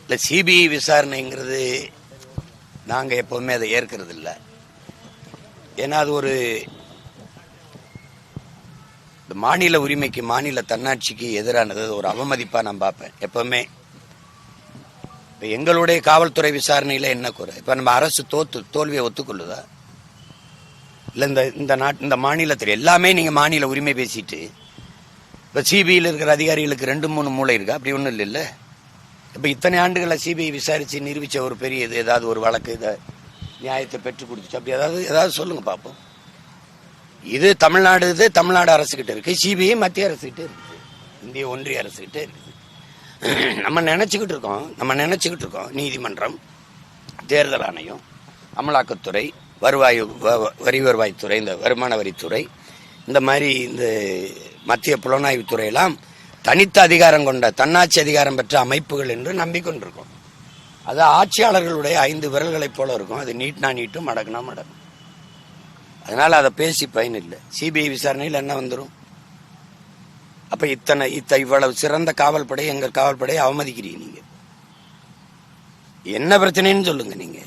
இல்லை, சிபிஐ விசாரணைங்கிறது நாங்கள் எப்போவுமே அதை ஏற்கிறது இல்லை. ஏன்னா அது ஒரு மாநில உரிமைக்கு, மாநில தன்னாட்சிக்கு எதிரானது, ஒரு அவமதிப்பாக நான் பார்ப்பேன் எப்பவுமே. இப்போ எங்களுடைய காவல்துறை விசாரணையில் என்ன குறை? இப்போ நம்ம அரசு தோல்வியை ஒத்துக்கொள்ளுதா? இல்லை, இந்த மாநிலத்தில் எல்லாமே நீங்கள் மாநில உரிமை பேசிட்டு இப்போ சிபிஐயில் இருக்கிற அதிகாரிகளுக்கு 2-3 மூளை இருக்கா? அப்படி ஒன்றும் இல்லைல்ல. இப்போ இத்தனை ஆண்டுகளை சிபிஐ விசாரித்து நிரூபித்த ஒரு பெரிய இது ஏதாவது ஒரு வழக்கு இதை நியாயத்தை பெற்றுக் கொடுத்துச்சு அப்படி ஏதாவது சொல்லுங்க பார்ப்போம். இது தமிழ்நாடு அரசுகிட்ட இருக்கு, சிபிஐ மத்திய அரசுகிட்ட இருக்குது, இந்திய ஒன்றிய அரசுகிட்ட இருக்குது. நம்ம நினைச்சுக்கிட்டு இருக்கோம் நீதிமன்றம், தேர்தல் ஆணையம், அமலாக்கத்துறை, வரி வருவாய்த்துறை, இந்த வருமான வரித்துறை, இந்த மாதிரி இந்த மத்திய புலனாய்வுத்துறை எல்லாம் தனித்த அதிகாரம் கொண்ட தன்னாட்சி அதிகாரம் பெற்ற அமைப்புகள் என்று நம்பிக்கொண்டிருக்கோம். அது ஆட்சியாளர்களுடைய 5 விரல்களைப் போல இருக்கும். அது நீட்னா நீட்டும், மடக்குனா மடக்கும். அதனால அதை பேசி பயன் இல்லை. சிபிஐ விசாரணையில் என்ன வந்துடும்? அப்ப இவ்வளவு சிறந்த காவல்படை, எங்கள் காவல்படையை அவமதிக்கிறீங்க. நீங்க என்ன பிரச்சனைன்னு சொல்லுங்க. நீங்க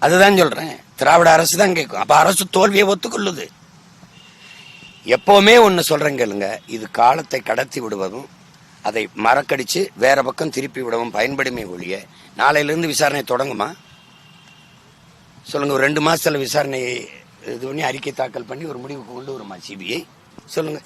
அதுதான் சொல்றேன், திராவிட அரசு தான் கேட்கும். அப்ப அரசு தோல்வியை ஒத்துக்கொள்ளுது. எப்பவுமே ஒன்னு சொல்றேன் கேளுங்க, இது காலத்தை கடத்தி விடுவதும் அதை மறக்கடிச்சு வேற பக்கம் திருப்பி விடவும் பயன்படுமே ஒழிய நாளையிலிருந்து விசாரணை தொடங்குமா? சொல்லுங்க. ஒரு 2 மாசத்துல விசாரணை இது பண்ணி அறிக்கை தாக்கல் பண்ணி ஒரு முடிவுக்கு கொண்டு வருமா சிபிஐ? சொல்லுங்க.